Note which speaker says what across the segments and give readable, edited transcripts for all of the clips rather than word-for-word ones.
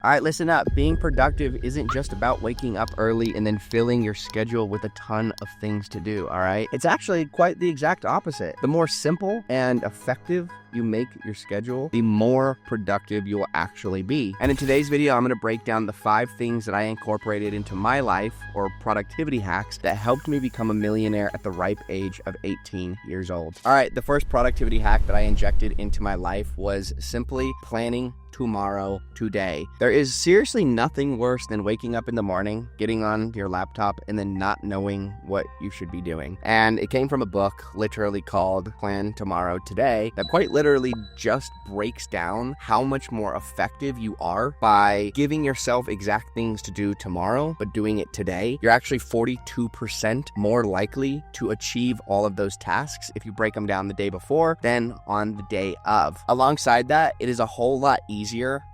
Speaker 1: All right, listen up. Being productive isn't just about waking up early and then filling your schedule with a ton of things to do, all right? It's actually quite the exact opposite. The more simple and effective you make your schedule, the more productive you will actually be. And in today's video, I'm going to break down the 5 things that I incorporated into my life, or productivity hacks, that helped me become a millionaire at the ripe age of 18 years old. All right, the first productivity hack that I injected into my life was simply planning tomorrow, today. There is seriously nothing worse than waking up in the morning, getting on your laptop, and then not knowing what you should be doing. And it came from a book literally called Plan Tomorrow Today that quite literally just breaks down how much more effective you are by giving yourself exact things to do tomorrow, but doing it today. You're actually 42% more likely to achieve all of those tasks if you break them down the day before than on the day of. Alongside that, it is a whole lot easier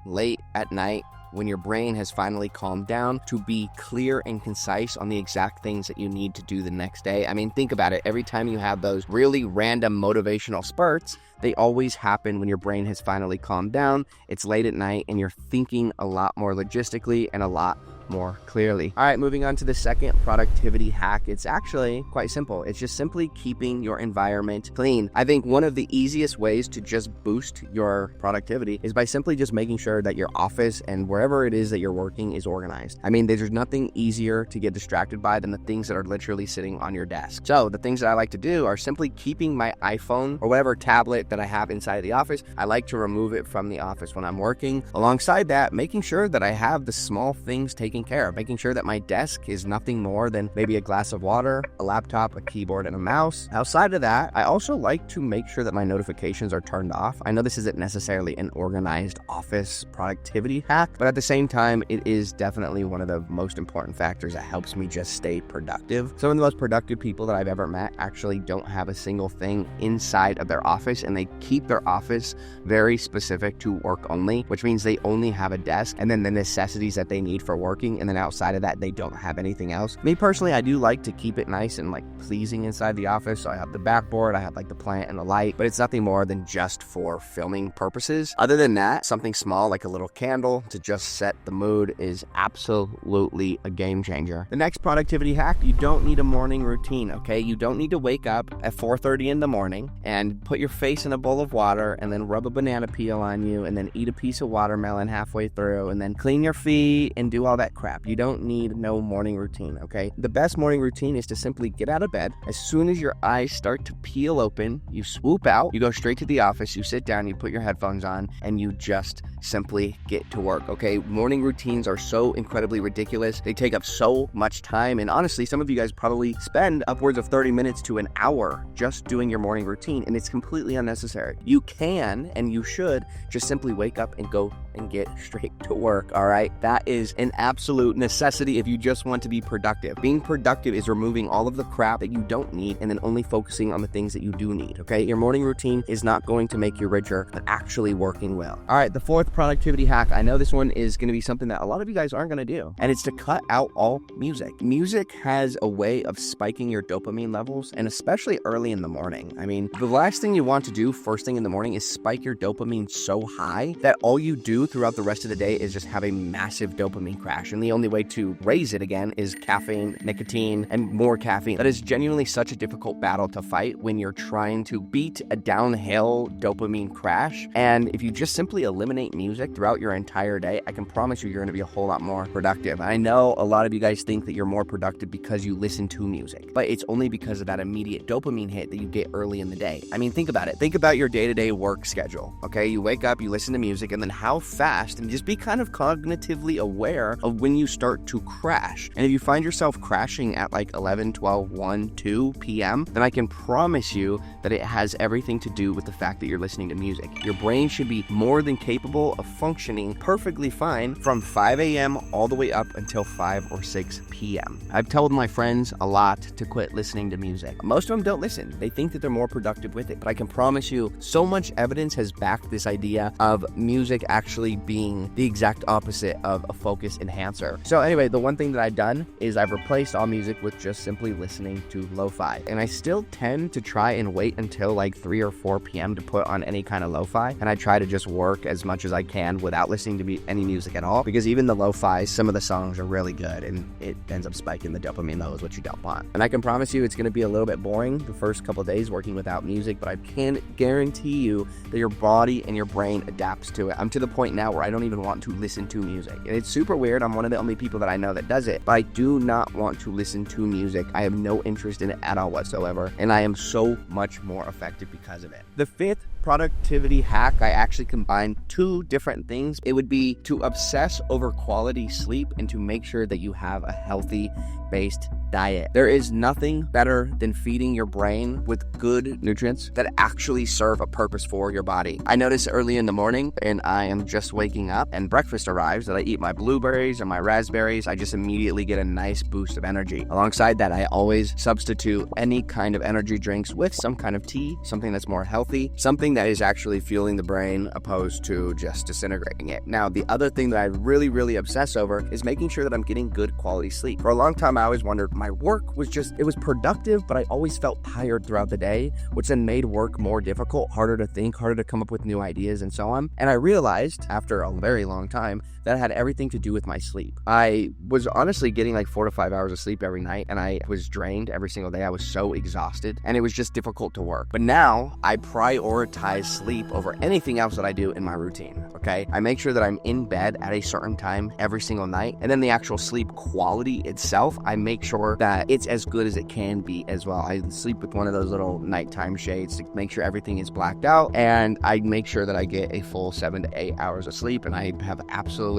Speaker 1: late at night when your brain has finally calmed down to be clear and concise on the exact things that you need to do the next day. I mean, think about it. Every time you have those really random motivational spurts, they always happen when your brain has finally calmed down. It's late at night and you're thinking a lot more logistically and a lot more clearly. All right, moving on to the second productivity hack. It's actually quite simple. It's just simply keeping your environment clean. I think one of the easiest ways to just boost your productivity is by simply just making sure that your office and wherever it is that you're working is organized. I mean, there's nothing easier to get distracted by than the things that are literally sitting on your desk. So the things that I like to do are simply keeping my iPhone or whatever tablet that I have inside of the office. I like to remove it from the office when I'm working. Alongside that, making sure that I have the small things taken care of, making sure that my desk is nothing more than maybe a glass of water, a laptop, a keyboard, and a mouse. Outside of that, I also like to make sure that my notifications are turned off. I know this isn't necessarily an organized office productivity hack, but at the same time, it is definitely one of the most important factors that helps me just stay productive. Some of the most productive people that I've ever met actually don't have a single thing inside of their office, and they keep their office very specific to work only, which means they only have a desk and then the necessities that they need for working, and then outside of that, they don't have anything else. Me personally, I do like to keep it nice and pleasing inside the office. So I have the backboard, I have the plant and the light, but it's nothing more than just for filming purposes. Other than that, something small like a little candle to just set the mood is absolutely a game changer. The next productivity hack, you don't need a morning routine, okay? You don't need to wake up at 4:30 in the morning and put your face in a bowl of water and then rub a banana peel on you and then eat a piece of watermelon halfway through and then clean your feet and do all that crap. You don't need no morning routine, okay? The best morning routine is to simply get out of bed. As soon as your eyes start to peel open, you swoop out, you go straight to the office, you sit down, you put your headphones on, and you just simply get to work, okay? Morning routines are so incredibly ridiculous. They take up so much time, and honestly, some of you guys probably spend upwards of 30 minutes to an hour just doing your morning routine, and it's completely unnecessary. You can, and you should, just simply wake up and go and get straight to work, all right? That is an absolute necessity if you just want to be productive. Being productive is removing all of the crap that you don't need and then only focusing on the things that you do need, okay? Your morning routine is not going to make you richer, but actually working well. All right, the fourth productivity hack. I know this one is going to be something that a lot of you guys aren't going to do, and it's to cut out all music. Music has a way of spiking your dopamine levels, and especially early in the morning. I mean, the last thing you want to do first thing in the morning is spike your dopamine so high that all you do throughout the rest of the day is just have a massive dopamine crash. And the only way to raise it again is caffeine, nicotine, and more caffeine. That is genuinely such a difficult battle to fight when you're trying to beat a downhill dopamine crash. And if you just simply eliminate music throughout your entire day, I can promise you you're going to be a whole lot more productive. I know a lot of you guys think that you're more productive because you listen to music, but it's only because of that immediate dopamine hit that you get early in the day. I mean, think about it. Think about your day-to-day work schedule, okay? You wake up, you listen to music, and then how fast, and just be kind of cognitively aware of when you start to crash. And if you find yourself crashing at 11, 12, 1, 2 p.m., then I can promise you that it has everything to do with the fact that you're listening to music. Your brain should be more than capable of functioning perfectly fine from 5 a.m. all the way up until 5 or 6 p.m. I've told my friends a lot to quit listening to music. Most of them don't listen. They think that they're more productive with it. But I can promise you, so much evidence has backed this idea of music actually being the exact opposite of a focus enhancer. sponsor. So anyway, the one thing that I've done is I've replaced all music with just simply listening to lo-fi. And I still tend to try and wait until like 3 or 4 p.m. to put on any kind of lo-fi. And I try to just work as much as I can without listening to any music at all, because even the lo-fi, some of the songs are really good and it ends up spiking the dopamine levels, which you don't want. And I can promise you it's going to be a little bit boring the first couple of days working without music, but I can guarantee you that your body and your brain adapts to it. I'm to the point now where I don't even want to listen to music. And it's super weird. I'm one of the only people that I know that does it, but I do not want to listen to music. I have no interest in it at all whatsoever, and I am so much more effective because of it. The fifth productivity hack, I actually combine 2 different things. It would be to obsess over quality sleep and to make sure that you have a healthy based diet. There is nothing better than feeding your brain with good nutrients that actually serve a purpose for your body. I notice early in the morning and I am just waking up and breakfast arrives that I eat my blueberries or my raspberries, I just immediately get a nice boost of energy. Alongside that, I always substitute any kind of energy drinks with some kind of tea, something that's more healthy, something that is actually fueling the brain opposed to just disintegrating it. Now, the other thing that I really obsess over is making sure that I'm getting good quality sleep. For a long time, I always wondered, my work was it was productive, but I always felt tired throughout the day, which then made work more difficult, harder to think, harder to come up with new ideas and so on. And I realized after a very long time that had everything to do with my sleep. I was honestly getting like 4 to 5 hours of sleep every night, and I was drained every single day. I was so exhausted, and it was just difficult to work. But now I prioritize sleep over anything else that I do in my routine, okay? I make sure that I'm in bed at a certain time every single night, and then the actual sleep quality itself, I make sure that it's as good as it can be as well. I sleep with one of those little nighttime shades to make sure everything is blacked out, and I make sure that I get a full 7 to 8 hours of sleep, and I have absolutely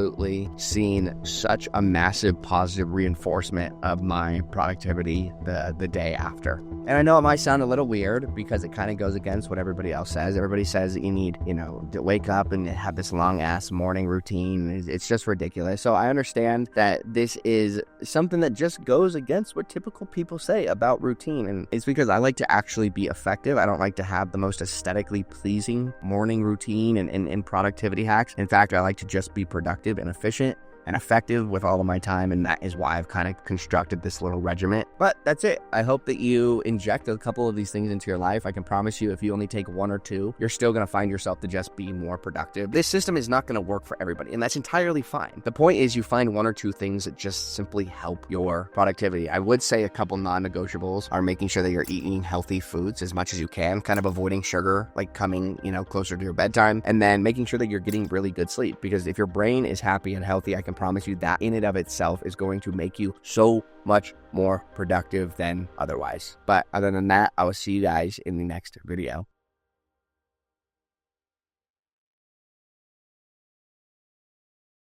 Speaker 1: seen such a massive positive reinforcement of my productivity the day after. And I know it might sound a little weird because it kind of goes against what everybody else says. Everybody says that you need, to wake up and have this long ass morning routine. It's just ridiculous. So I understand that this is something that just goes against what typical people say about routine. And it's because I like to actually be effective. I don't like to have the most aesthetically pleasing morning routine and productivity hacks. In fact, I like to just be productive and efficient and effective with all of my time, and that is why I've kind of constructed this little regiment. But that's it. I hope that you inject a couple of these things into your life. I can promise you, if you only take 1 or 2, you're still going to find yourself to just be more productive. This system is not going to work for everybody, and that's entirely fine. The point is you find 1 or 2 things that just simply help your productivity. I would say a couple non-negotiables are making sure that you're eating healthy foods as much as you can, kind of avoiding sugar, like coming, closer to your bedtime, and then making sure that you're getting really good sleep. Because if your brain is happy and healthy, I can promise you that in and of itself is going to make you so much more productive than otherwise. But other than that, I will see you guys in the next video.